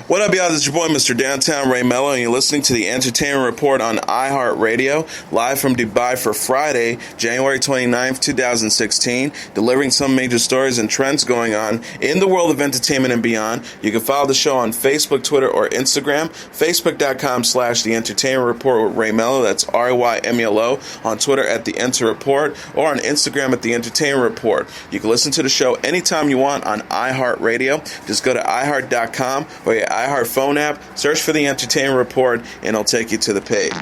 What up, y'all? This is your boy, Mr. Downtown Ray Melo, and you're listening to the Entertainment Report on iHeartRadio, live from Dubai for Friday, January 29th, 2016, delivering some major stories and trends going on in the world of entertainment and beyond. You can follow the show on Facebook, Twitter, or Instagram, facebook.com/The Entertainment Report with Ray Melo, that's RAYMELO, on Twitter at The Enter Report, or on Instagram at The Entertainment Report. You can listen to the show anytime you want on iHeartRadio. Just go to iHeart.com or your iHeart phone app, search for the Entertainment Report, and it'll take you to the page.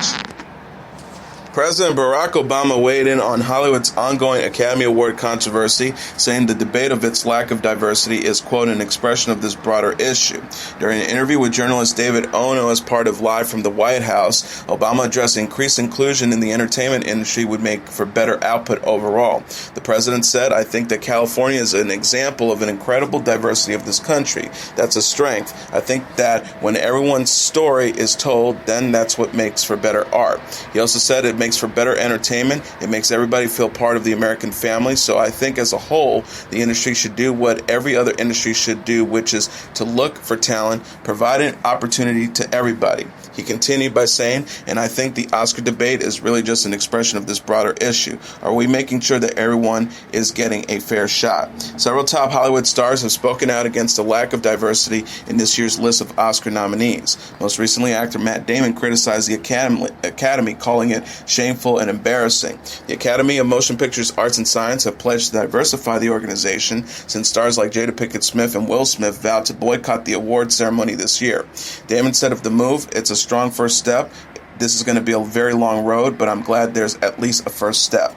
President Barack Obama weighed in on Hollywood's ongoing Academy Award controversy, saying the debate of its lack of diversity is, quote, an expression of this broader issue. During an interview with journalist David Ono as part of Live from the White House, Obama addressed increased inclusion in the entertainment industry would make for better output overall. The president said, I think that California is an example of an incredible diversity of this country. That's a strength. I think that when everyone's story is told, then that's what makes for better art. He also said it makes for better entertainment. It makes everybody feel part of the American family. So I think as a whole, the industry should do what every other industry should do, which is to look for talent, provide an opportunity to everybody. He continued by saying, and I think the Oscar debate is really just an expression of this broader issue. Are we making sure that everyone is getting a fair shot? Several top Hollywood stars have spoken out against the lack of diversity in this year's list of Oscar nominees. Most recently, actor Matt Damon criticized the Academy, calling it shameful and embarrassing. The Academy of Motion Pictures Arts and Science have pledged to diversify the organization since stars like Jada Pinkett Smith and Will Smith vowed to boycott the award ceremony this year. Damon said of the move, it's a strong first step. This is going to be a very long road, but I'm glad there's at least a first step.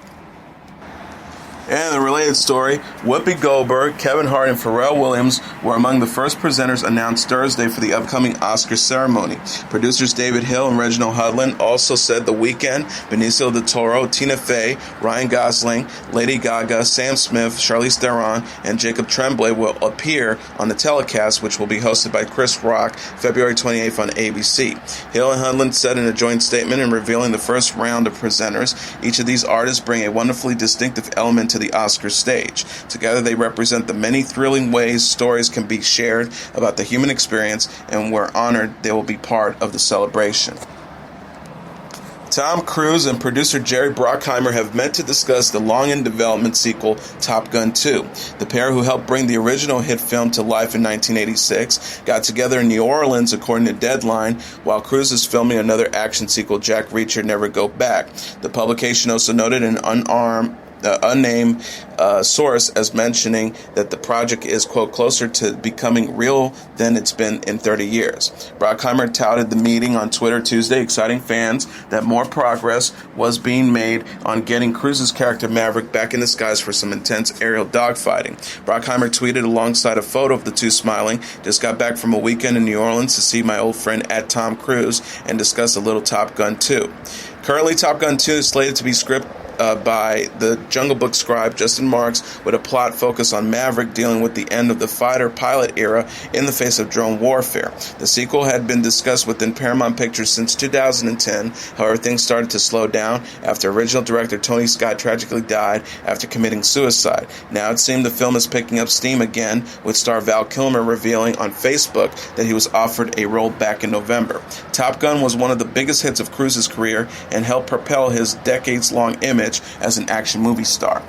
And a related story, Whoopi Goldberg, Kevin Hart, and Pharrell Williams were among the first presenters announced Thursday for the upcoming Oscar ceremony. Producers David Hill and Reginald Hudlin also said The Weeknd, Benicio del Toro, Tina Fey, Ryan Gosling, Lady Gaga, Sam Smith, Charlize Theron, and Jacob Tremblay will appear on the telecast, which will be hosted by Chris Rock February 28th on ABC. Hill and Hudlin said in a joint statement in revealing the first round of presenters, each of these artists bring a wonderfully distinctive element to the Oscar stage. Together they represent the many thrilling ways stories can be shared about the human experience, and we're honored they will be part of the celebration. Tom Cruise and producer Jerry Bruckheimer have met to discuss the long-in-development sequel, Top Gun 2. The pair, who helped bring the original hit film to life in 1986, got together in New Orleans, according to Deadline, while Cruise is filming another action sequel, Jack Reacher Never Go Back. The publication also noted an unnamed source as mentioning that the project is, quote, closer to becoming real than it's been in 30 years. Bruckheimer touted the meeting on Twitter Tuesday, exciting fans that more progress was being made on getting Cruise's character Maverick back in the skies for some intense aerial dogfighting. Bruckheimer tweeted alongside a photo of the two smiling, just got back from a weekend in New Orleans to see my old friend at Tom Cruise and discuss a little Top Gun 2. Currently, Top Gun 2 is slated to be scripted by the Jungle Book scribe Justin Marks, with a plot focus on Maverick dealing with the end of the fighter pilot era in the face of drone warfare. The sequel had been discussed within Paramount Pictures since 2010. However, things started to slow down after original director Tony Scott tragically died after committing suicide. Now it seems the film is picking up steam again, with star Val Kilmer revealing on Facebook that he was offered a role back in November. Top Gun was one of the biggest hits of Cruise's career and helped propel his decades-long image as an action movie star.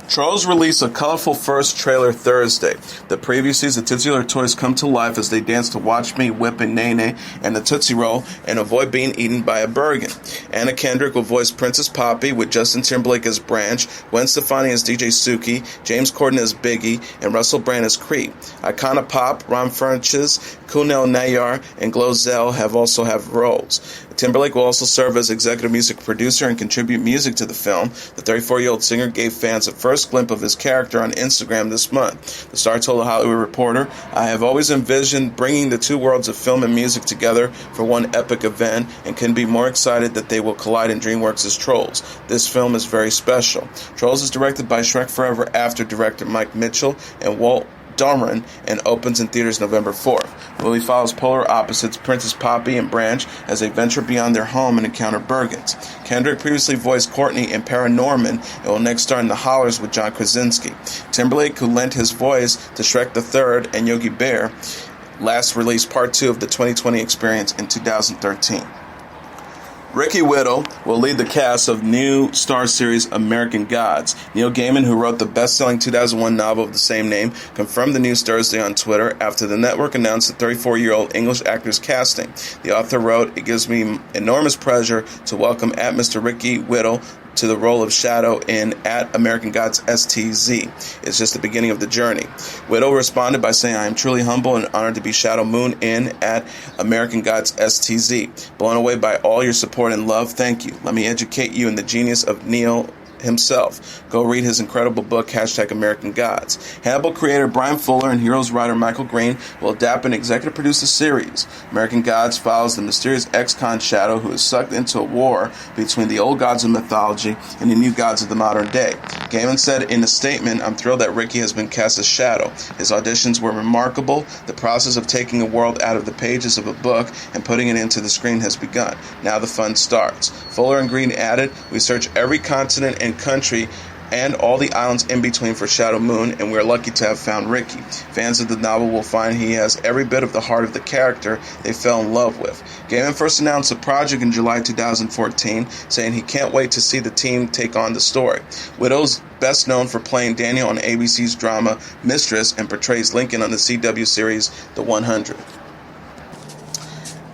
Trolls released a colorful first trailer Thursday. The preview sees the titular toys come to life as they dance to Watch Me, Whip, and Nene, and the Tootsie Roll, and avoid being eaten by a Bergen. Anna Kendrick will voice Princess Poppy, with Justin Timberlake as Branch, Gwen Stefani as DJ Suki, James Corden as Biggie, and Russell Brand as Creep. Icona Pop, Ron Funches, Kunal Nayyar, and Glozell have roles. Timberlake will also serve as executive music producer and contribute music to the film. The 34-year-old singer gave fans a first glimpse of his character on Instagram this month. The star told The Hollywood Reporter, I have always envisioned bringing the two worlds of film and music together for one epic event, and can be more excited that they will collide in DreamWorks' Trolls. This film is very special. Trolls is directed by Shrek Forever After director Mike Mitchell and Walt Dorman and opens in theaters November 4th. The movie follows polar opposites Princess Poppy and Branch as they venture beyond their home and encounter Bergens. Kendrick previously voiced Courtney in Paranorman and will next star in The Hollers with John Krasinski. Timberlake, who lent his voice to Shrek the Third and Yogi Bear, last released Part 2 of the 2020 Experience in 2013. Ricky Whittle will lead the cast of new Star series American Gods. Neil Gaiman, who wrote the best-selling 2001 novel of the same name, confirmed the news Thursday on Twitter after the network announced the 34-year-old English actor's casting. The author wrote, "It gives me enormous pleasure to welcome at Mr. Ricky Whittle to the role of Shadow in at American Gods STZ. It's just the beginning of the journey." Whittle responded by saying, "I am truly humble and honored to be Shadow Moon in at American Gods STZ. Blown away by all your support and love. Thank you. Let me educate you in the genius of Neil himself. Go read his incredible book, #American Gods." Hannibal creator Brian Fuller and Heroes writer Michael Green will adapt and executive produce the series. American Gods follows the mysterious ex-con Shadow who is sucked into a war between the old gods of mythology and the new gods of the modern day. Gaiman said in a statement, "I'm thrilled that Ricky has been cast as Shadow. His auditions were remarkable. The process of taking a world out of the pages of a book and putting it into the screen has begun. Now the fun starts." Fuller and Green added, "We search every continent and country and all the islands in between for Shadow Moon, and we're lucky to have found Ricky. Fans of the novel will find he has every bit of the heart of the character they fell in love with." Gaiman first announced the project in July 2014, saying he can't wait to see the team take on the story. Whittle's best known for playing Daniel on ABC's drama Mistress and portrays Lincoln on the CW series The 100.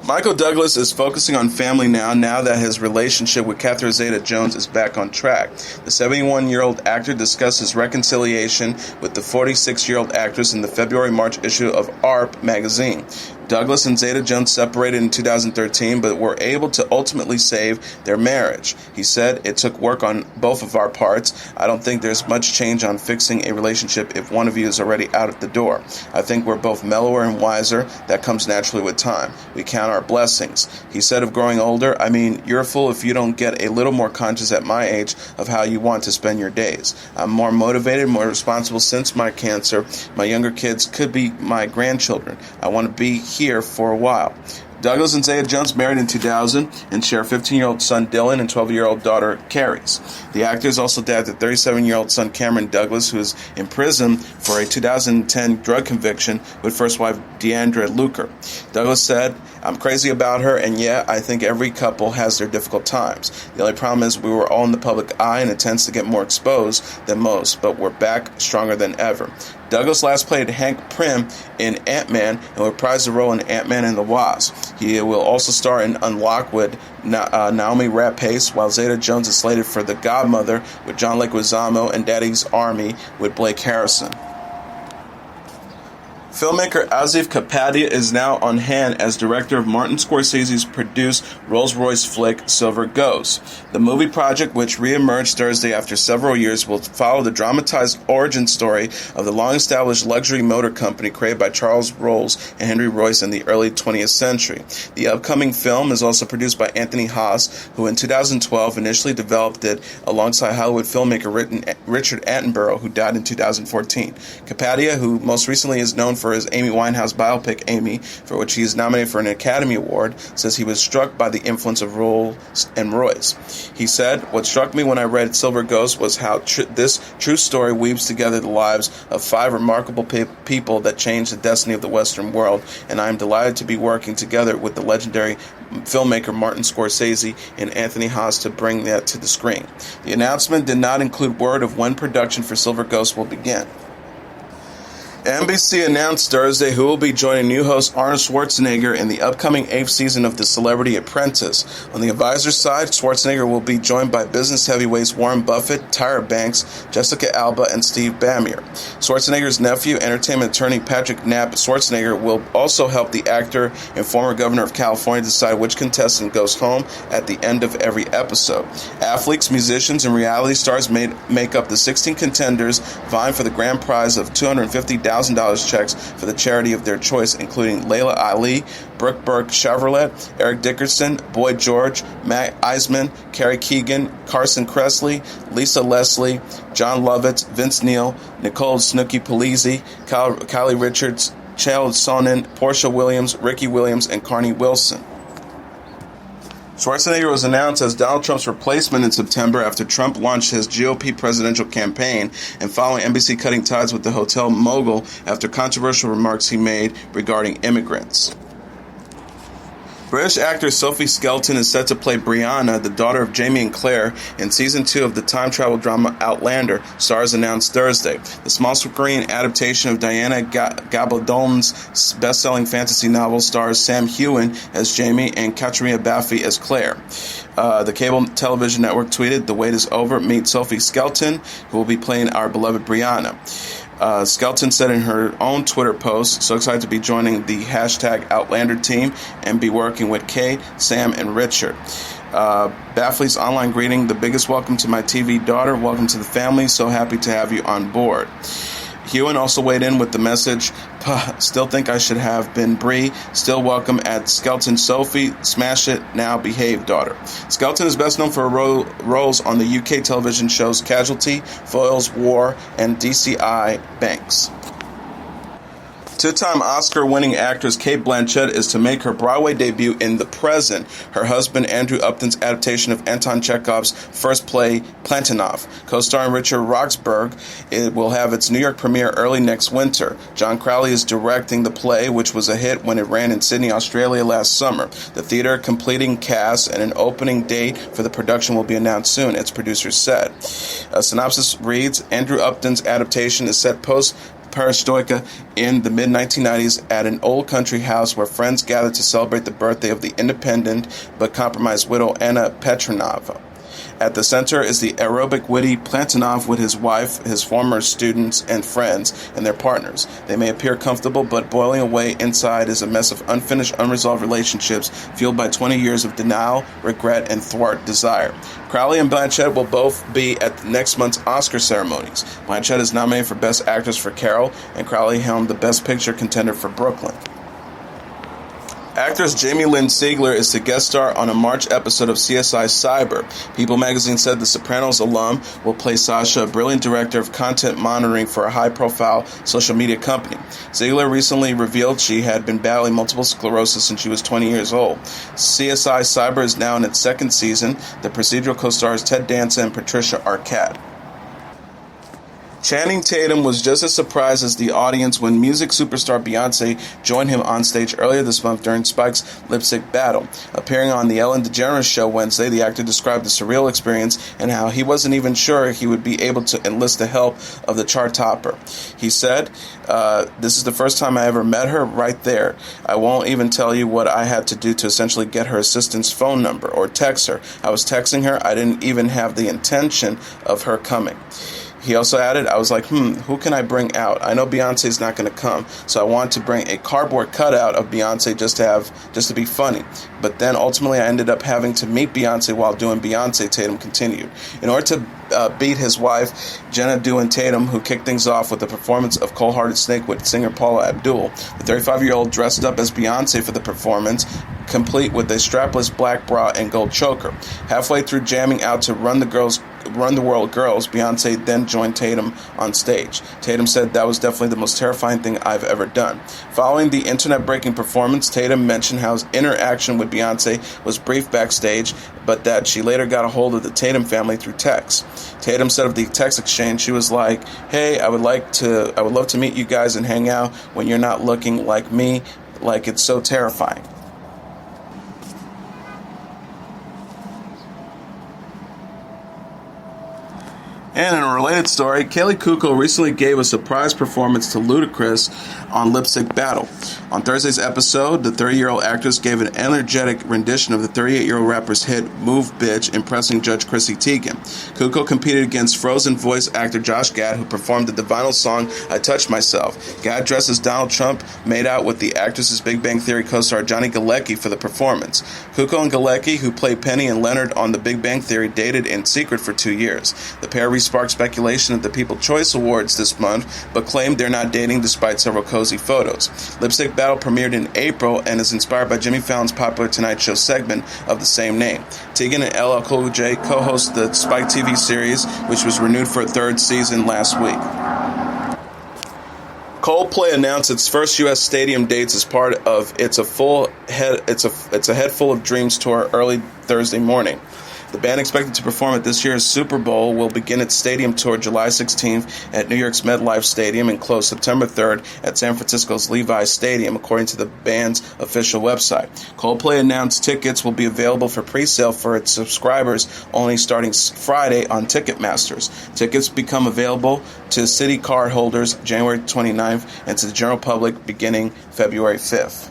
Michael Douglas is focusing on family now that his relationship with Catherine Zeta-Jones is back on track. The 71-year-old actor discussed his reconciliation with the 46-year-old actress in the February-March issue of ARP magazine. Douglas and Zeta-Jones separated in 2013, but were able to ultimately save their marriage. He said, "It took work on both of our parts. I don't think there's much change on fixing a relationship if one of you is already out of the door. I think we're both mellower and wiser. That comes naturally with time. We count our blessings." He said of growing older, "I mean, you're a fool if you don't get a little more conscious at my age of how you want to spend your days. I'm more motivated, more responsible since my cancer. My younger kids could be my grandchildren. I want to be here for a while." Douglas and Zeta-Jones married in 2000 and share a 15-year-old son Dylan and 12-year-old daughter Caris. The actor is also dad to 37-year-old son Cameron Douglas, who is in prison for a 2010 drug conviction with first wife Deandra Luker. Douglas said, "I'm crazy about her, and yeah, I think every couple has their difficult times. The only problem is we were all in the public eye and it tends to get more exposed than most, but we're back stronger than ever." Douglas last played Hank Pym in Ant-Man and reprised the role in Ant-Man and the Wasp. He will also star in Unlocked with Naomi Rapace, while Zeta-Jones is slated for The Godmother with John Leguizamo and Daddy's Army with Blake Harrison. Filmmaker Asif Kapadia is now on hand as director of Martin Scorsese's produced Rolls-Royce flick Silver Ghost. The movie project, which re-emerged Thursday after several years, will follow the dramatized origin story of the long-established luxury motor company created by Charles Rolls and Henry Royce in the early 20th century. The upcoming film is also produced by Anthony Haas, who in 2012 initially developed it alongside Hollywood filmmaker Richard Attenborough, who died in 2014. Kapadia, who most recently is known for his Amy Winehouse biopic Amy, for which he is nominated for an Academy Award, says he was struck by the influence of Rolls and Royce. He said, "What struck me when I read Silver Ghost was how this true story weaves together the lives of 5 remarkable people that changed the destiny of the Western world, and I am delighted to be working together with the legendary filmmaker Martin Scorsese and Anthony Haas to bring that to the screen." The announcement did not include word of when production for Silver Ghost will begin. NBC announced Thursday who will be joining new host Arnold Schwarzenegger in the upcoming 8th season of The Celebrity Apprentice. On the advisor side, Schwarzenegger will be joined by business heavyweights Warren Buffett, Tyra Banks, Jessica Alba, and Steve Bamier. Schwarzenegger's nephew, entertainment attorney Patrick Knapp Schwarzenegger, will also help the actor and former governor of California decide which contestant goes home at the end of every episode. Athletes, musicians, and reality stars make up the 16 contenders vying for the grand prize of $250 $1,000 checks for the charity of their choice, including Layla Ali, Brooke Burke Chevrolet, Eric Dickerson, Boyd George, Matt Eisman, Carrie Keegan, Carson Kressley, Lisa Leslie, John Lovitz, Vince Neal, Nicole Snooki Polizzi, Kylie Richards, Chad Sonnen, Portia Williams, Ricky Williams, and Carney Wilson. Schwarzenegger was announced as Donald Trump's replacement in September after Trump launched his GOP presidential campaign and following NBC cutting ties with the hotel mogul after controversial remarks he made regarding immigrants. British actor Sophie Skelton is set to play Brianna, the daughter of Jamie and Claire, in Season 2 of the time travel drama Outlander, stars announced Thursday. The small-screen adaptation of Diana Gabaldon's best-selling fantasy novel stars Sam Heughan as Jamie and Katrina Baffy as Claire. The cable television network tweeted, "The wait is over. Meet Sophie Skelton, who will be playing our beloved Brianna." Skelton said in her own Twitter post, "So excited to be joining the #Outlander team and be working with Kate, Sam, and Richard." Baffley's online greeting, "The biggest welcome to my TV daughter. Welcome to the family. So happy to have you on board." Heughan also weighed in with the message, "Still think I should have been Brie. Still welcome at Skelton Sophie. Smash it. Now behave, daughter." Skelton is best known for her roles on the UK television shows Casualty, Foyle's War, and DCI Banks. Two-time Oscar-winning actress Cate Blanchett is to make her Broadway debut in The Present, her husband Andrew Upton's adaptation of Anton Chekhov's first play, Plantinov. Co-starring Richard Roxburgh, it will have its New York premiere early next winter. John Crowley is directing the play, which was a hit when it ran in Sydney, Australia last summer. The theater completing cast and an opening date for the production will be announced soon, its producers said. A synopsis reads, Andrew Upton's adaptation is set post-perestroika in the mid-1990s at an old country house where friends gather to celebrate the birthday of the independent but compromised widow Anna Petronova. At the center is the aerobic witty Plantinov with his wife, his former students and friends, and their partners. They may appear comfortable, but boiling away inside is a mess of unfinished, unresolved relationships fueled by 20 years of denial, regret, and thwart desire. Crowley and Blanchett will both be at next month's Oscar ceremonies. Blanchett is nominated for Best Actress for Carol, and Crowley helmed the Best Picture contender for Brooklyn. Actress Jamie-Lynn Sigler is to guest star on a March episode of CSI Cyber. People magazine said the Sopranos alum will play Sasha, a brilliant director of content monitoring for a high-profile social media company. Sigler recently revealed she had been battling multiple sclerosis since she was 20 years old. CSI Cyber is now in its second season. The procedural co-stars Ted Danson and Patricia Arquette. Channing Tatum was just as surprised as the audience when music superstar Beyonce joined him on stage earlier this month during Spike's lip sync battle. Appearing on the Ellen DeGeneres show Wednesday, the actor described the surreal experience and how he wasn't even sure he would be able to enlist the help of the chart topper. He said, "This is the first time I ever met her right there. I won't even tell you what I had to do to essentially get her assistant's phone number or text her. I was texting her. I didn't even have the intention of her coming." He also added, "I was like, who can I bring out? I know Beyonce's not going to come, so I wanted to bring a cardboard cutout of Beyonce just to be funny. But then ultimately I ended up having to meet Beyonce while doing Beyonce," Tatum continued. In order to beat his wife, Jenna Dewan Tatum, who kicked things off with the performance of Cold Hearted Snake with singer Paula Abdul, the 35-year-old dressed up as Beyonce for the performance, complete with a strapless black bra and gold choker. Halfway through jamming out to Run the World Girls, Beyonce then joined Tatum on stage. Tatum said, "That was definitely the most terrifying thing I've ever done." Following the internet-breaking performance, Tatum mentioned how his interaction with Beyonce was brief backstage, but that she later got a hold of the Tatum family through text. Tatum said of the text exchange, she was like, "Hey, I would love to meet you guys and hang out when you're not looking like me, like it's so terrifying." And in a related story, Kaley Cuoco recently gave a surprise performance to Ludacris on Lip Sync Battle. On Thursday's episode, the 30-year-old actress gave an energetic rendition of the 38-year-old rapper's hit Move Bitch, impressing Judge Chrissy Teigen. Cuoco competed against Frozen voice actor Josh Gad, who performed the vinyl song I Touched Myself. Gad, dressed as Donald Trump, made out with the actress's Big Bang Theory co-star Johnny Galecki for the performance. Cuoco and Galecki, who played Penny and Leonard on The Big Bang Theory, dated in secret for 2 years. The pair sparked speculation at the People's Choice Awards this month, but claimed they're not dating despite several cozy photos. Lipstick Battle premiered in April and is inspired by Jimmy Fallon's popular Tonight Show segment of the same name. Tegan and LL Cool J co-host the Spike TV series, which was renewed for a third season last week. Coldplay announced its first U.S. stadium dates as part of It's a Head Full of Dreams tour early Thursday morning. The band, expected to perform at this year's Super Bowl, will begin its stadium tour July 16th at New York's MetLife Stadium and close September 3rd at San Francisco's Levi's Stadium, according to the band's official website. Coldplay announced tickets will be available for pre-sale for its subscribers only starting Friday on Ticketmasters. Tickets become available to City card holders January 29th and to the general public beginning February 5th.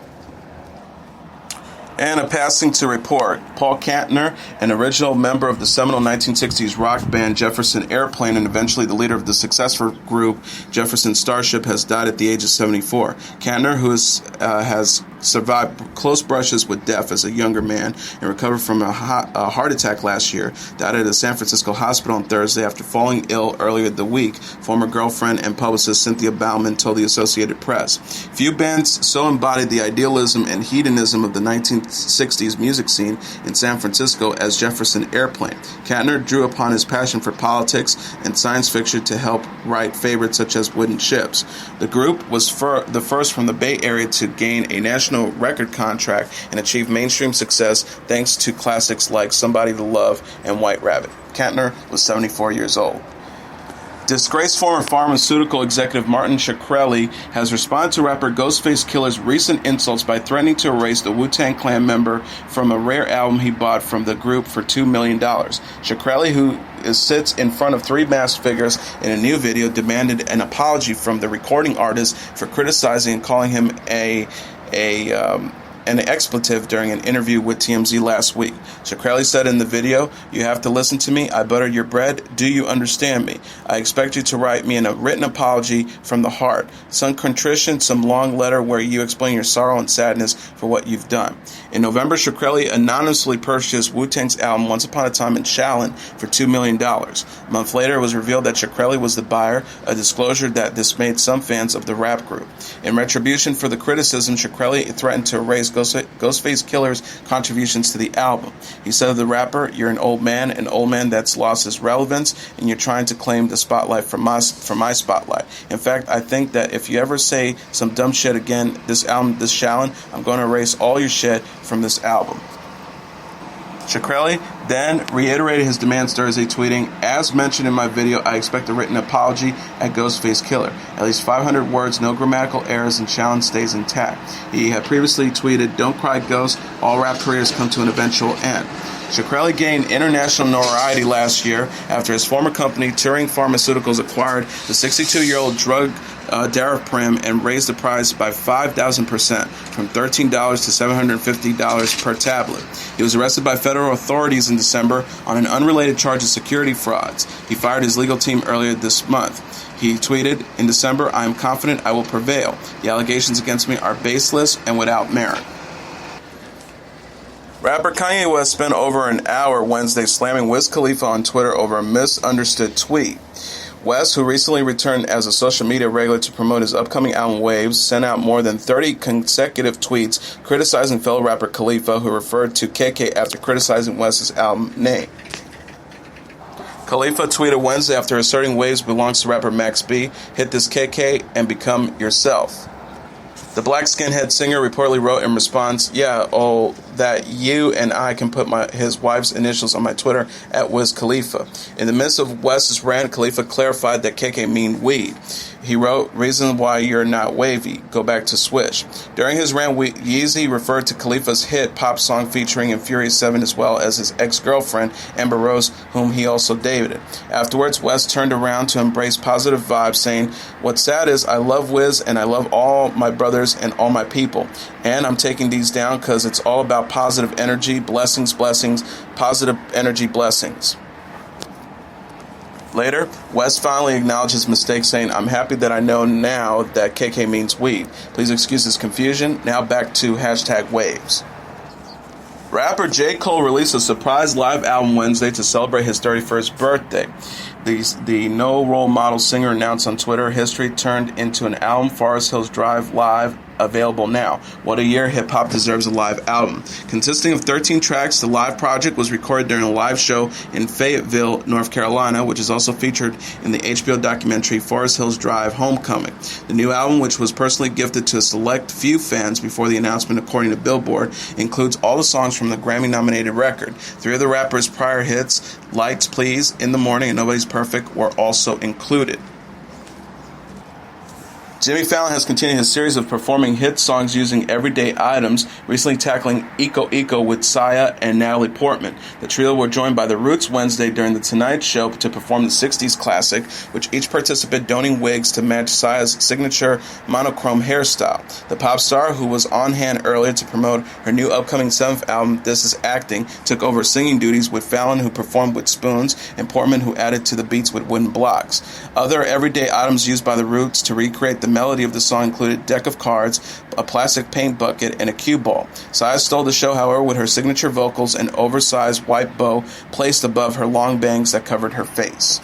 And a passing to report, Paul Kantner, an original member of the seminal 1960s rock band Jefferson Airplane and eventually the leader of the successful group Jefferson Starship, has died at the age of 74. Kantner, who has survived close brushes with death as a younger man and recovered from a heart attack last year, died at a San Francisco hospital on Thursday after falling ill earlier the week, former girlfriend and publicist Cynthia Bauman told the Associated Press. Few bands so embodied the idealism and hedonism of the 1960s music scene in San Francisco as Jefferson Airplane. Kantner drew upon his passion for politics and science fiction to help write favorites such as Wooden Ships. The group was the first from the Bay Area to gain a national record contract and achieve mainstream success thanks to classics like Somebody to Love and White Rabbit. Kantner was 74 years old. Disgraced former pharmaceutical executive Martin Shkreli has responded to rapper Ghostface Killer's recent insults by threatening to erase the Wu-Tang Clan member from a rare album he bought from the group for $2 million. Shkreli, who sits in front of three masked figures in a new video, demanded an apology from the recording artist for criticizing and calling him an expletive during an interview with TMZ last week. Shkreli said in the video, "You have to listen to me. I buttered your bread. Do you understand me? I expect you to write me a written apology from the heart. Some contrition, some long letter where you explain your sorrow and sadness for what you've done." In November, Shkreli anonymously purchased Wu-Tang's album Once Upon a Time in Shaolin for $2 million. A month later, it was revealed that Shkreli was the buyer, a disclosure that dismayed some fans of the rap group. In retribution for the criticism, Shkreli threatened to erase Ghostface Killer's contributions to the album. He said of the rapper, "You're an old man that's lost his relevance, and you're trying to claim the spotlight from my spotlight. In fact, I think that if you ever say some dumb shit again, this Shaolin, I'm going to erase all your shit from this album." Shkreli then reiterated his demands Thursday, tweeting, "As mentioned in my video, I expect a written apology at Ghostface Killer. At least 500 words, no grammatical errors, and challenge stays intact." He had previously tweeted, "Don't cry, Ghost. All rap careers come to an eventual end." Shkreli gained international notoriety last year after his former company, Turing Pharmaceuticals, acquired the 62-year-old drug Daraprim and raised the price by 5,000% from $13 to $750 per tablet. He was arrested by federal authorities in December on an unrelated charge of security frauds. He fired his legal team earlier this month. He tweeted, "In December, I am confident I will prevail. The allegations against me are baseless and without merit." Rapper Kanye West spent over an hour Wednesday slamming Wiz Khalifa on Twitter over a misunderstood tweet. West, who recently returned as a social media regular to promote his upcoming album Waves, sent out more than 30 consecutive tweets criticizing fellow rapper Khalifa, who referred to KK after criticizing West's album name. Khalifa tweeted Wednesday after asserting Waves belongs to rapper Max B, "Hit this KK and become yourself." The black skinhead singer reportedly wrote in response, "Yeah, oh, that you and I can put his wife's initials on my Twitter at Wiz Khalifa." In the midst of West's rant, Khalifa clarified that KK mean weed. He wrote, "Reason why you're not wavy. Go back to Swish." During his rant, Yeezy referred to Khalifa's hit pop song featuring Infurious 7 as well as his ex-girlfriend, Amber Rose, whom he also dated. Afterwards, West turned around to embrace positive vibes, saying, "What's sad is I love Wiz and I love all my brothers and all my people. And I'm taking these down because it's all about positive energy, blessings, positive energy, blessings." Later, West finally acknowledged his mistake, saying, "I'm happy that I know now that KK means weed. Please excuse this confusion. Now back to #Waves. Rapper J. Cole released a surprise live album Wednesday to celebrate his 31st birthday. The no role model singer announced on Twitter, history turned into an album, Forest Hills Drive Live, available now. What a year, hip-hop deserves a live album. Consisting of 13 tracks, the live project was recorded during a live show in Fayetteville, North Carolina, which is also featured in the HBO documentary Forest Hills Drive Homecoming. The new album, which was personally gifted to a select few fans before the announcement according to Billboard, includes all the songs from the Grammy-nominated record. 3 of the rapper's prior hits, Lights Please, In the Morning, and Nobody's Perfect, were also included. Jimmy Fallon has continued his series of performing hit songs using everyday items, recently tackling Eco Eco with Sia and Natalie Portman. The trio were joined by The Roots Wednesday during The Tonight Show to perform the 60s classic, with each participant donning wigs to match Sia's signature monochrome hairstyle. The pop star, who was on hand earlier to promote her new upcoming 7th album, This Is Acting, took over singing duties with Fallon, who performed with spoons, and Portman, who added to the beats with wooden blocks. Other everyday items used by The Roots to recreate the melody of the song included a deck of cards, a plastic paint bucket, and a cue ball. Sia stole the show, however, with her signature vocals and oversized white bow placed above her long bangs that covered her face.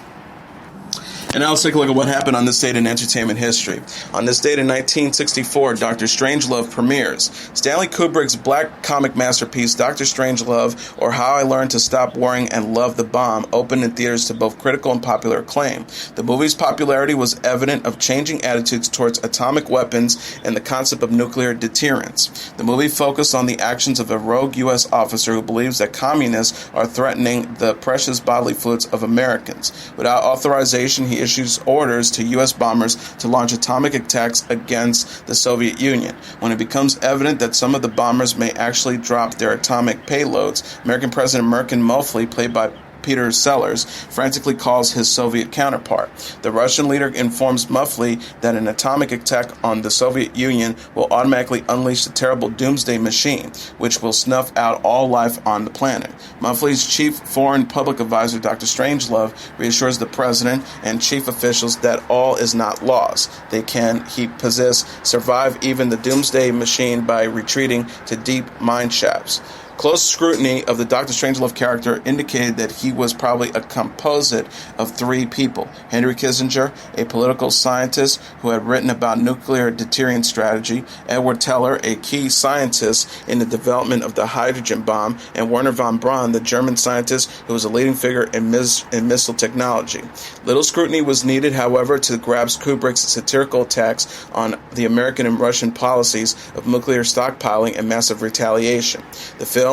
And now let's take a look at what happened on this date in entertainment history. On this date in 1964, Dr. Strangelove premieres. Stanley Kubrick's black comic masterpiece, Dr. Strangelove, or How I Learned to Stop Worrying and Love the Bomb, opened in theaters to both critical and popular acclaim. The movie's popularity was evident of changing attitudes towards atomic weapons and the concept of nuclear deterrence. The movie focused on the actions of a rogue U.S. officer who believes that communists are threatening the precious bodily fluids of Americans. Without authorization, he issues orders to U.S. bombers to launch atomic attacks against the Soviet Union. When it becomes evident that some of the bombers may actually drop their atomic payloads, American President Merkin Muffley, played by Peter Sellers, frantically calls his Soviet counterpart. The Russian leader informs Muffley that an atomic attack on the Soviet Union will automatically unleash the terrible doomsday machine, which will snuff out all life on the planet. Muffley's chief foreign public advisor, Dr. Strangelove, reassures the president and chief officials that all is not lost. They can, he possess, survive even the doomsday machine by retreating to deep mine shafts. Close scrutiny of the Dr. Strangelove character indicated that he was probably a composite of 3 people. Henry Kissinger, a political scientist who had written about nuclear deterrence strategy, Edward Teller, a key scientist in the development of the hydrogen bomb, and Werner von Braun, the German scientist who was a leading figure in missile technology. Little scrutiny was needed, however, to grasp Kubrick's satirical attacks on the American and Russian policies of nuclear stockpiling and massive retaliation. The film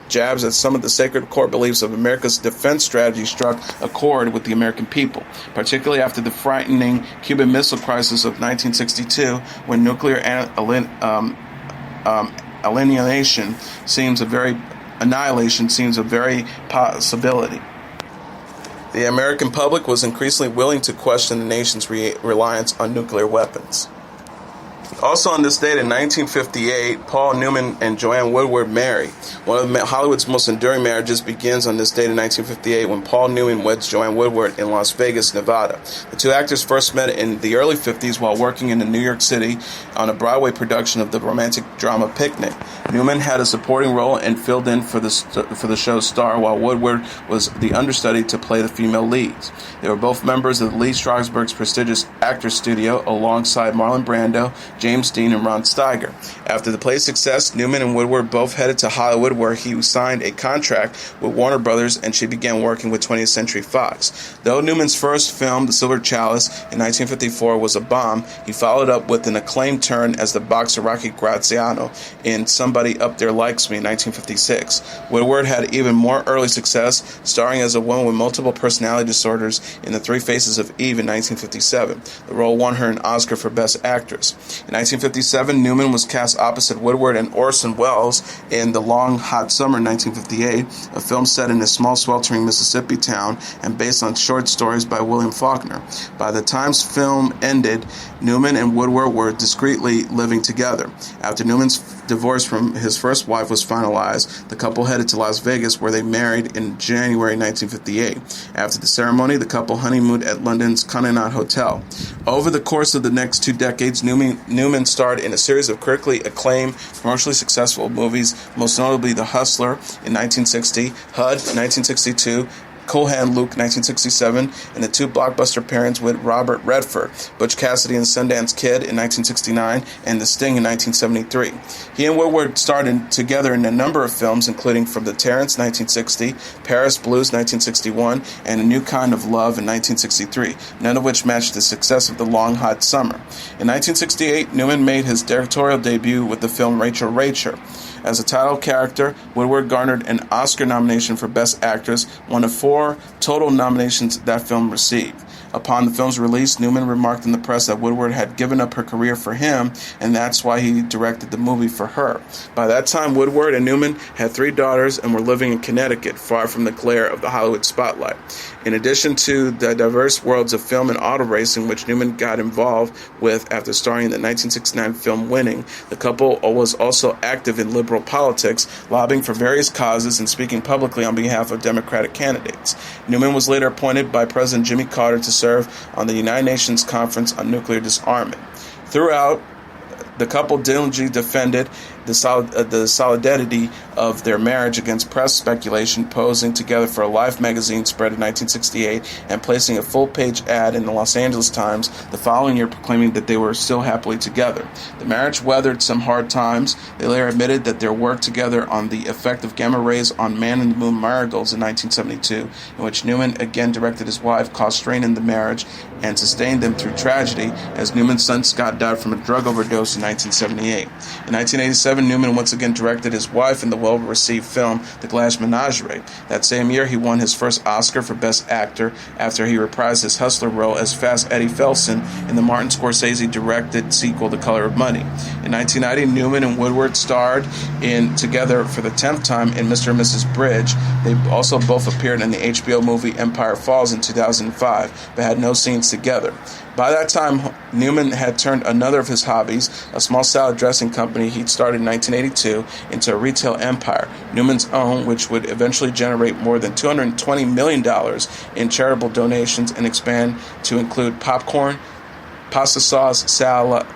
jabs at some of the sacred core beliefs of America's defense strategy struck a chord with the American people, particularly after the frightening Cuban Missile Crisis of 1962, when nuclear annihilation seems a very possibility. The American public was increasingly willing to question the nation's reliance on nuclear weapons. Also on this date in 1958, Paul Newman and Joanne Woodward marry. One of Hollywood's most enduring marriages begins on this date in 1958 when Paul Newman weds Joanne Woodward in Las Vegas, Nevada. The two actors first met in the early 50s while working in New York City on a Broadway production of the romantic drama Picnic. Newman had a supporting role and filled in for the show's star, while Woodward was the understudy to play the female leads. They were both members of the Lee Strasberg's prestigious Actors Studio alongside Marlon Brando, James Dean, and Ron Steiger. After the play's success, Newman and Woodward both headed to Hollywood, where he signed a contract with Warner Brothers, and she began working with 20th Century Fox. Though Newman's first film, The Silver Chalice, in 1954, was a bomb, he followed up with an acclaimed turn as the boxer Rocky Graziano in Somebody Up There Likes Me in 1956. Woodward had even more early success, starring as a woman with multiple personality disorders in The Three Faces of Eve in 1957. The role won her an Oscar for Best Actress. In 1957, Newman was cast opposite Woodward and Orson Welles in The Long Hot Summer 1958, a film set in a small sweltering Mississippi town and based on short stories by William Faulkner. By the time film ended, Newman and Woodward were discreetly living together. After Newman's divorce from his first wife was finalized, the couple headed to Las Vegas, where they married in January 1958. After the ceremony, the couple honeymooned at London's Connaught Hotel. Over the course of the next 2 decades, Newman starred in a series of critically acclaimed, commercially successful movies, most notably The Hustler in 1960, HUD in 1962, Cool Hand Luke, 1967, and the two blockbuster pairings with Robert Redford, Butch Cassidy and Sundance Kid in 1969, and The Sting in 1973. He and Woodward starred together in a number of films, including From the Terrace, 1960, Paris Blues, 1961, and A New Kind of Love in 1963, none of which matched the success of The Long Hot Summer. In 1968, Newman made his directorial debut with the film Rachel Rachel. As a title character, Woodward garnered an Oscar nomination for Best Actress, one of 4 total nominations that film received. Upon the film's release, Newman remarked in the press that Woodward had given up her career for him, and that's why he directed the movie for her. By that time, Woodward and Newman had 3 daughters and were living in Connecticut, far from the glare of the Hollywood spotlight. In addition to the diverse worlds of film and auto racing, which Newman got involved with after starring in the 1969 film Winning, the couple was also active in liberal politics, lobbying for various causes and speaking publicly on behalf of Democratic candidates. Newman was later appointed by President Jimmy Carter to serve on the United Nations Conference on Nuclear Disarmament. Throughout, the couple diligently defended the solidity of their marriage against press speculation, posing together for a Life magazine spread in 1968 and placing a full-page ad in the Los Angeles Times the following year proclaiming that they were still happily together. The marriage weathered some hard times. They later admitted that their work together on the effect of gamma rays on man-in-the-moon marigolds in 1972, in which Newman again directed his wife, caused strain in the marriage and sustained them through tragedy, as Newman's son Scott died from a drug overdose in 1978. In 1987, Newman once again directed his wife in the well-received film The Glass Menagerie. That same year, he won his first Oscar for Best Actor after he reprised his hustler role as Fast Eddie Felson in the Martin Scorsese-directed sequel The Color of Money. In 1990, Newman and Woodward starred together for the 10th time in Mr. and Mrs. Bridge. They also both appeared in the HBO movie Empire Falls in 2005, but had no scenes together. By that time, Newman had turned another of his hobbies, a small salad dressing company he'd started in 1982, into a retail empire, Newman's own, which would eventually generate more than $220 million in charitable donations and expand to include popcorn, pasta sauce, salads,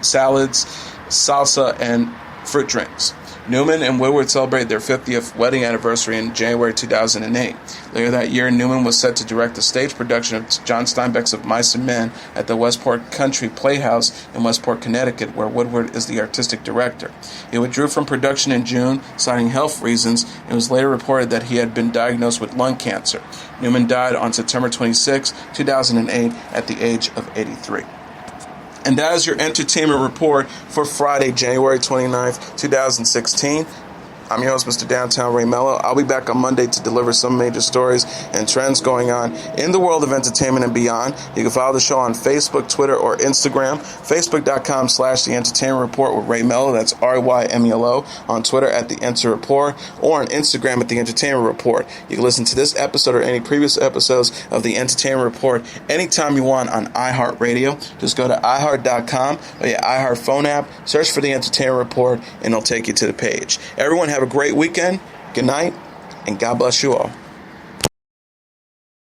salsa, and fruit drinks. Newman and Woodward celebrated their 50th wedding anniversary in January 2008. Later that year, Newman was set to direct a stage production of John Steinbeck's Of Mice and Men at the Westport Country Playhouse in Westport, Connecticut, where Woodward is the artistic director. He withdrew from production in June, citing health reasons, and it was later reported that he had been diagnosed with lung cancer. Newman died on September 26, 2008, at the age of 83. And that is your entertainment report for Friday, January 29th, 2016. I'm your host, Mr. Downtown Ray Melo. I'll be back on Monday to deliver some major stories and trends going on in the world of entertainment and beyond. You can follow the show on Facebook, Twitter, or Instagram. Facebook.com/The Entertainment Report with Ray Melo. That's RYMELO. On Twitter at The Enter Report, or on Instagram at The Entertainment Report. You can listen to this episode or any previous episodes of The Entertainment Report anytime you want on iHeartRadio. Just go to iHeart.com or your iHeart phone app, search for The Entertainment Report, and it'll take you to the page. Everyone have a great weekend, good night, and God bless you all.